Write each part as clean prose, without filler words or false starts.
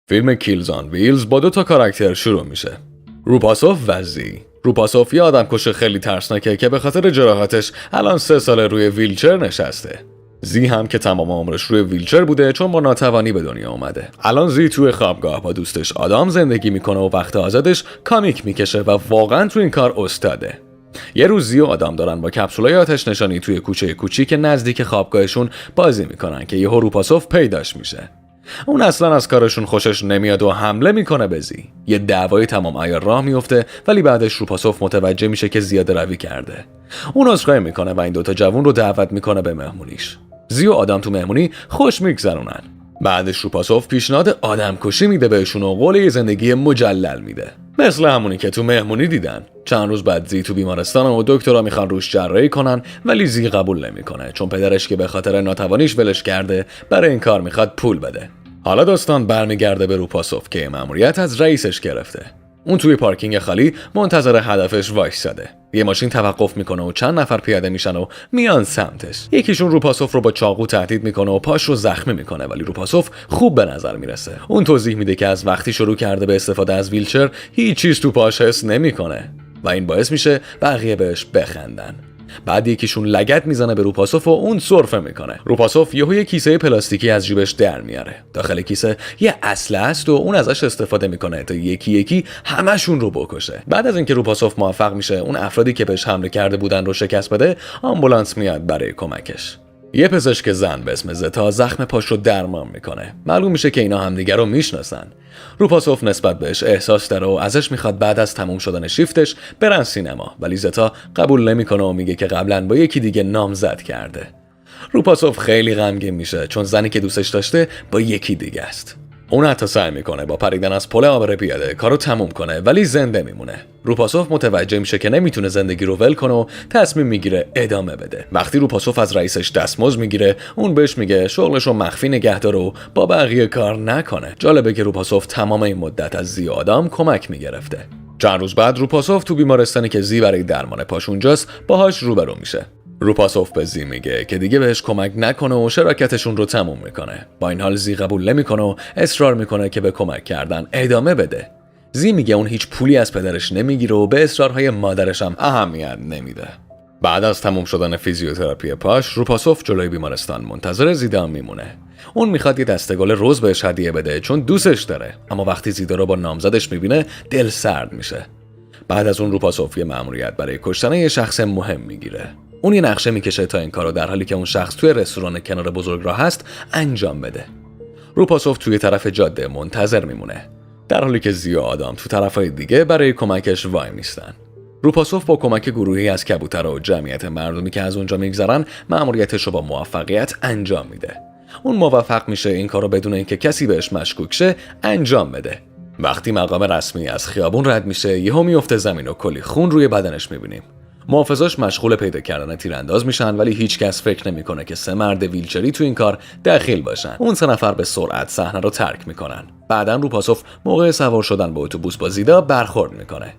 فیلم کیلز آن ویلز با 2 کاراکتر شروع میشه. روپاسوف و زی. روپاسوف یه آدمکش خیلی ترسناکه که به خاطر جراحاتش الان 3 ساله روی ویلچر نشسته. زی هم که تمام عمرش روی ویلچر بوده چون با ناتوانی به دنیا اومده. الان زی توی خوابگاه با دوستش آدام زندگی میکنه و وقت آزادش کامیک میکشه و واقعا تو این کار استاده. یه روز زی و آدام دارن با کپسولای آتش نشانی توی کوچه کوچیک نزدیک خوابگاهشون بازی میکنن که یهو روپاسوف پیداش میشه. اون اصلا از کارشون خوشش نمیاد و حمله میکنه به زی. یه دعوای تمام عیار راه میفته ولی بعدش روپاسوف متوجه میشه که زیاده روی کرده. اون عذرخواهی میکنه و این 2 جوون رو دعوت میکنه به مهمونیش. زی و آدم تو مهمونی خوش میگذرونن. بعدش روپاسوف پیشنهاد آدمکشی میده بهشون و قول یه زندگی مجلل میده، مثل همونی که تو مهمونی دیدن. چند روز بعد زی تو بیمارستان و دکترها میخوان روش جراحی کنن ولی زی قبول نمیکنه چون پدرش که به خاطر ناتوانیش ولش کرده برای این کار میخواد پول بده. حالا داستان برمیگرده به روپاسوف که مأموریت از رئیسش گرفته. اون توی پارکینگ خالی منتظر هدفش وایساده. یه ماشین توقف میکنه و چند نفر پیاده میشن و میان سمتش. یکیشون روپاسوف رو با چاقو تهدید میکنه و پاش رو زخمی میکنه ولی روپاسوف خوب به نظر میرسه. اون توضیح میده که از وقتی شروع کرده به استفاده از ویلچر هیچ چیز تو پاش حس نمیکنه و این باعث میشه بقیه بهش بخندن. بعد یکیشون لگد میزنه به روپاسوف و اون سرفه میکنه. روپاسوف یهو یه کیسه پلاستیکی از جیبش در میاره. داخل کیسه یه اسلحه است و اون ازش استفاده میکنه تا یکی یکی همشون رو بکشه. بعد از اینکه روپاسوف موفق میشه اون افرادی که بهش حمله کرده بودن رو شکست بده، آمبولانس میاد برای کمکش. یه پزشک زن به اسم زتا زخم پاش رو درمان میکنه. معلوم میشه که اینا همدیگه رو میشناسن. روپاسوف نسبت بهش احساس داره و ازش میخواد بعد از تموم شدن شیفتش برن سینما، ولی زتا قبول نمیکنه و میگه که قبلا با یکی دیگه نامزد کرده. روپاسوف خیلی غمگین میشه چون زنی که دوستش داشته با یکی دیگه است. اون حتی سعی میکنه با پریدن از پل آبر پیاده کارو تموم کنه ولی زنده میمونه. روپاسوف متوجه میشه که نمیتونه زندگی رو ول کنه و تصمیم میگیره ادامه بده. وقتی روپاسوف از رئیسش دستمزد میگیره اون بهش میگه شغلش رو مخفی نگه داره و با بقیه کار نکنه. جالبه که روپاسوف تمام این مدت از زی و آدم کمک میگرفته. چند روز بعد روپاسوف تو بیمارستانی که زی برای درمان پاش اونجاست باهاش روبرو میشه. روپاسوف به زی میگه که دیگه بهش کمک نکنه و شراکتشون رو تموم میکنه. با این حال زی قبول نمیکنه و اصرار میکنه که به کمک کردن ادامه بده. زی میگه اون هیچ پولی از پدرش نمیگیره و به اصرارهای مادرش هم اهمیت نمیده. بعد از تموم شدن فیزیوتراپی پاش، روپاسوف جلوی بیمارستان منتظر زیدا میمونه. اون میخواد یه دسته گل رز بهش هدیه بده چون دوستش داره، اما وقتی زیدا رو با نامزدش میبینه دل سرد میشه. بعد از اون روپاسوف یه مأموریت برای کشتن یه شخص مهم میگیره. اون یه نقشه میکشه تا این کارو در حالی که اون شخص توی رستوران کنار بزرگراه هست انجام بده. روپاسوف توی طرف جاده منتظر میمونه در حالی که زی و آدم تو طرفای دیگه برای کمکش وای میستن. روپاسوف با کمک گروهی از کبوترها و جمعیت مردمی که از اونجا میگذرن مأموریتش رو با موفقیت انجام میده. اون موفق میشه این کارو بدون اینکه کسی بهش مشکوک شه انجام بده. وقتی مقام رسمی از خیابون رد میشه یهو میفته زمین و کلی خون روی بدنش میبینیم. محافظاش مشغول پیدا کردن تیرانداز میشن ولی هیچ کس فکر نمیکنه که 3 مرد ویلچری تو این کار دخیل باشن. اون 3 نفر به سرعت صحنه رو ترک میکنن. بعداً روپاسوف موقع سوار شدن به اتوبوس با زیدا برخورد میکنه.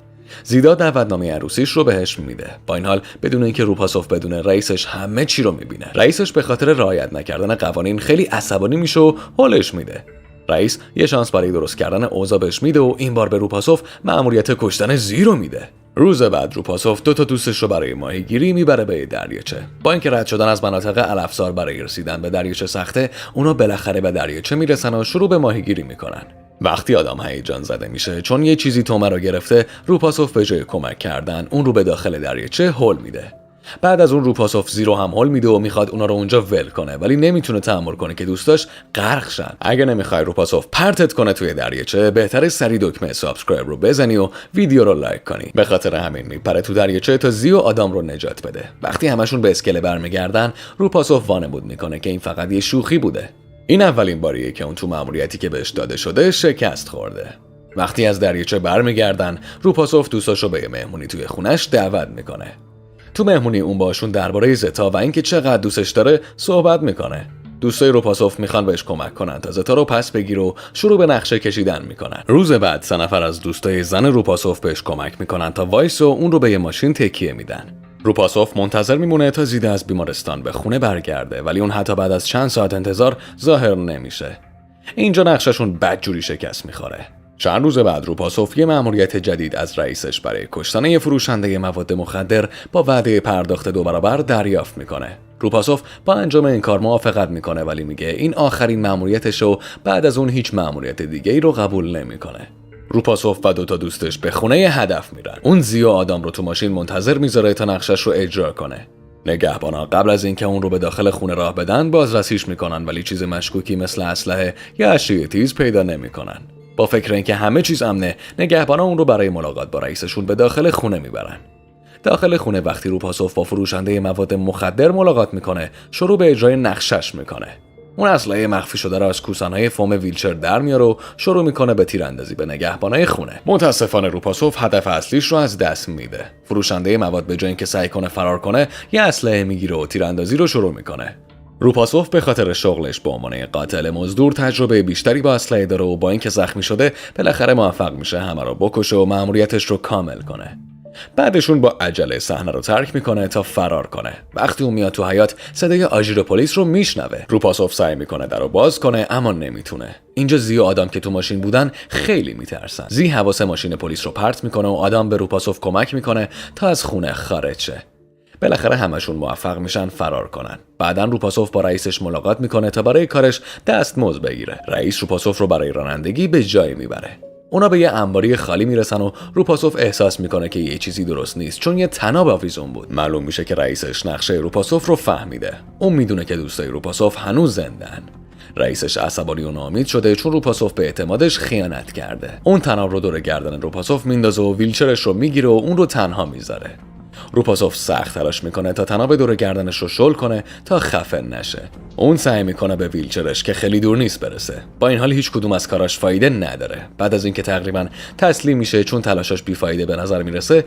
زیدا دعوتنامه عروسیش رو بهش میده. با این حال بدون اینکه روپاسوف بدونه رئیسش همه چی رو میبینه. رئیسش به خاطر رعایت نکردن قوانین خیلی عصبانی میشه و هولش میده. رئیس یه شانس برای درست کردن اوضاع بهش میده و این بار به روپاسوف مأموریت کشتن زی رو میده. روز بعد روپاسوف 2 دوستش رو برای ماهیگیری میبره به دریاچه. با اینکه رد شدن از مناطق علفزار برای رسیدن به دریاچه سخته، اونا بالاخره به دریاچه میرسن و شروع به ماهیگیری میکنن. وقتی آدم هیجان زده میشه چون یه چیزی تومه رو گرفته، روپاسوف به جای کمک کردن اون رو به داخل دریاچه هول میده. بعد از اون روپاسوف زی رو هم هول میده و میخواد اونا رو اونجا ول کنه ولی نمیتونه تحمل کنه که دوستاش غرق شن. اگه نمیخوای روپاسوف پرتت کنه توی دریاچه بهتره سری دکمه سابسکرایب رو بزنی و ویدیو رو لایک کنی. به خاطر همین میپره تو دریاچه تا زی و آدم رو نجات بده. وقتی همشون به اسکله برمیگردن روپاسوف وانمود میکنه که این فقط یه شوخی بوده. این اولین باریه که اون تو مأموریتی که بهش داده شده شکست خورده. وقتی از دریاچه برمیگردن روپاسوف دوستاشو به مهمونی توی خونش دعوت میکنه. تو مهمونی اون باشون درباره زتا و اینکه چقدر دوستش داره صحبت میکنه. دوستای روپاسوف میخوان بهش کمک کنن تا زتا رو پس بگیره و شروع به نقشه کشیدن میکنن. روز بعد 3 نفر از دوستای زن روپاسوف بهش کمک میکنن تا وایس و اون رو به یه ماشین تکیه میدن. روپاسوف منتظر میمونه تا زیدا از بیمارستان به خونه برگرده ولی اون حتی بعد از چند ساعت انتظار ظاهر نمیشه. اینجا نقششون بدجوری شکست میخوره. چند روز بعد روپاسوف یه مأموریت جدید از رئیسش برای کشتن یه فروشنده مواد مخدر با وعده پرداخت 2 برابر دریافت میکنه. روپاسوف با انجام این کار موافقت میکنه ولی میگه این آخرین مأموریتشه و بعد از اون هیچ مأموریت دیگه‌ای رو قبول نمیکنه. روپاسوف و 2 تا دوستش به خونه هدف میرن. اون زی و آدم رو تو ماشین منتظر میذاره تا نقشش رو اجرا کنه. نگهبانا قبل از اینکه اون رو به داخل خونه راه بدن بازرسیش میکنن ولی چیز مشکوکی مثل اسلحه یا اشیاء تیز پیدا نمیکنن. با فکر اینکه همه چیز امنه، نگهبانا اون رو برای ملاقات با رئیسشون به داخل خونه میبرن. داخل خونه وقتی روپاسوف با فروشنده مواد مخدر ملاقات میکنه، شروع به اجرای نقشش میکنه. اون اسلحه مخفی شده را از کوسانهای فوم ویلچر در میاره و شروع میکنه به تیراندازی به نگهبانای خونه. متاسفانه روپاسوف هدف اصلیش رو از دست میده. فروشنده مواد به جای اینکه سعی کنه فرار کنه، یه اسلحه میگیره و تیراندازی رو شروع میکنه. روپاسوف به خاطر شغلش به عنوان قاتل مزدور تجربه بیشتری با اسلحه داره و با اینکه زخمی شده بالاخره موفق میشه همه رو بکشه و مأموریتش رو کامل کنه. بعدشون با عجله صحنه رو ترک میکنه تا فرار کنه. وقتی اون میاد تو حیاط صدای آژیر پلیس رو میشنوه. روپاسوف سعی میکنه در رو باز کنه اما نمیتونه. اینجا زی و آدم که تو ماشین بودن خیلی میترسن. زی حواس ماشین پلیس رو پرت میکنه و آدم به روپاسوف کمک میکنه تا از خونه خارج شه. بالاخره همشون موفق میشن فرار کنن. بعدن روپاسوف با رئیسش ملاقات میکنه تا برای کارش دستمزد بگیره. رئیس روپاسوف رو برای رانندگی به جایی میبره. اونا به یه انباری خالی میرسن و روپاسوف احساس میکنه که یه چیزی درست نیست چون یه طناب آویزون بود. معلوم میشه که رئیسش نقشه روپاسوف رو فهمیده. اون میدونه که دوستای روپاسوف هنوز زنده‌ان. رئیسش عصبانی و ناامید شده چون روپاسوف به اعتمادش خیانت کرده. اون طناب رو دور گردن روپاسوف میندازه و ویلچرش رو میگیره و اون رو تنها میذاره. روپاسوف سخت تلاش میکنه تا طناب دور گردنش رو شل کنه تا خفه نشه. اون سعی میکنه به ویلچرش که خیلی دور نیست برسه. با این حال هیچ کدوم از کاراش فایده نداره. بعد از اینکه تقریبا تسلیم میشه چون تلاشش بیفایده به نظر میرسه،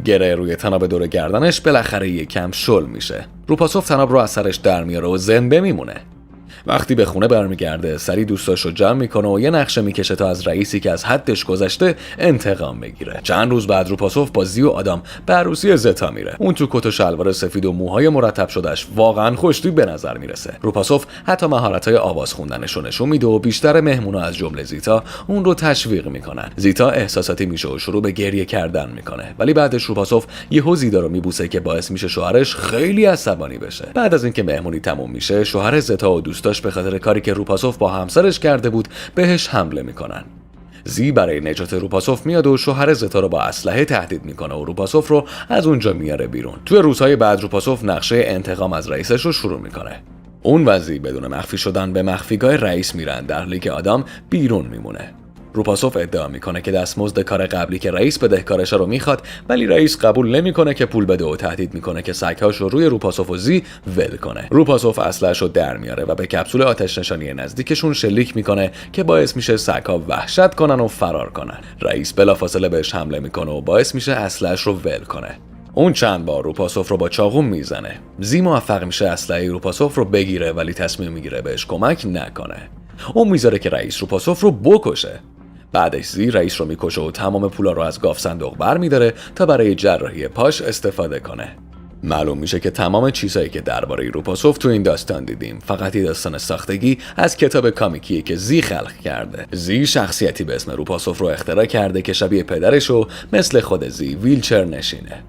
گره روی طناب دور گردنش بالاخره یکم شل میشه. روپاسوف طناب رو از سرش در میاره و زنده میمونه. وقتی به خونه برمیگرده سری دوستاش رو جمع میکنه و یه نقشه میکشه تا از رئیسی که از حدش گذشته انتقام بگیره. چند روز بعد روپاسوف با زی و آدم به عروسی زتا میره. اون تو کت و شلوار سفید و موهای مرتب شدهش واقعا خوشتیپ به نظر میرسه. روپاسوف حتی مهارت‌های آواز خوندنش رو نشون میده و بیشتر مهمونا از جمله زیتا اون رو تشویق میکنن. زیتا احساساتی میشه و شروع به گریه کردن میکنه. ولی بعدش روپاسوف یهو زیتا رو میبوسه که باعث میشه شوهرش خیلی عصبانی بشه. بعد از اینکه مهمونی تموم میشه، شوهر زتا و دوستاش به خاطر کاری که روپاسوف با همسرش کرده بود بهش حمله میکنن. زی برای نجات روپاسوف میاد و شوهر زتا رو با اسلحه تهدید میکنه و روپاسوف رو از اونجا میاره بیرون. توی روزهای بعد روپاسوف نقشه انتقام از رئیسش رو شروع میکنه. اون و زی بدون مخفی شدن به مخفیگاه رئیس میرن در حالی که آدم بیرون میمونه. روپاسوف ادعا میکنه که دستمزد کار قبلی که رئیس بدهکارش رو میخواد ولی رئیس قبول نمیکنه که پول بده و تهدید میکنه که سگ‌هاش رو روی روپاسوف و زی ول کنه. روپاسوف اسلحه‌اش رو در میاره و به کپسول آتش نشانی نزدیکشون شلیک میکنه که باعث میشه سگ‌ها وحشت کنن و فرار کنن. رئیس بلافاصله بهش حمله میکنه و باعث میشه اسلحه‌اش رو ول کنه. اون چند بار روپاسوف رو با چاقو میزنه. زی موفق میشه اسلحه روپاسوف رو بگیره ولی تصمیم میگیره بهش کمک نکنه. اون میذاره که رئیس روپاسوف رو بکشه. بعدش زی رئیس رو میکشه و تمام پولا رو از گاف صندوق برمی‌داره تا برای جراحی پاش استفاده کنه. معلوم میشه که تمام چیزایی که درباره روپاسوف تو این داستان دیدیم فقط یه داستان ساختگی از کتاب کامیکیه که زی خلق کرده. زی شخصیتی به اسم روپاسوف رو اختراع کرده که شبیه پدرش و مثل خود زی ویلچر نشینه.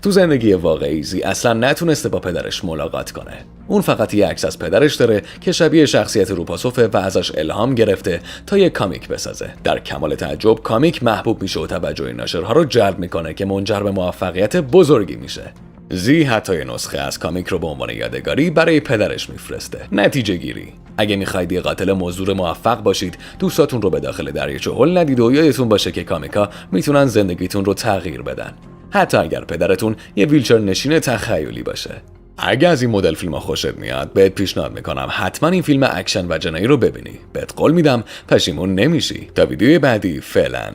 تو زندگی واقعی زی اصلا نتونسته با پدرش ملاقات کنه. اون فقط یه عکس از پدرش داره که شبیه شخصیت روپاسوفه و ازش الهام گرفته تا یه کامیک بسازه. در کمال تعجب کامیک محبوب میشه و توجه ناشرها رو جلب میکنه که منجر به موفقیت بزرگی میشه. زی حتی یه نسخه از کامیک رو به عنوان یادگاری برای پدرش میفرسته. نتیجه گیری: اگه میخواید یه قاتل مزدور موفق باشید، دوستاتون رو به داخل دریاچه هل ندید و یادتون باشه که کامیکا میتونن زندگیتون رو تغییر بدن. حتی اگر پدرتون یه ویلچر نشین تخیلی باشه. اگه از این مدل فیلم‌ها خوشت میاد، بهت پیشنهاد میکنم حتما این فیلم اکشن و جنایی رو ببینی. بهت قول میدم پشیمون نمیشی. تا ویدیوی بعدی، فعلا.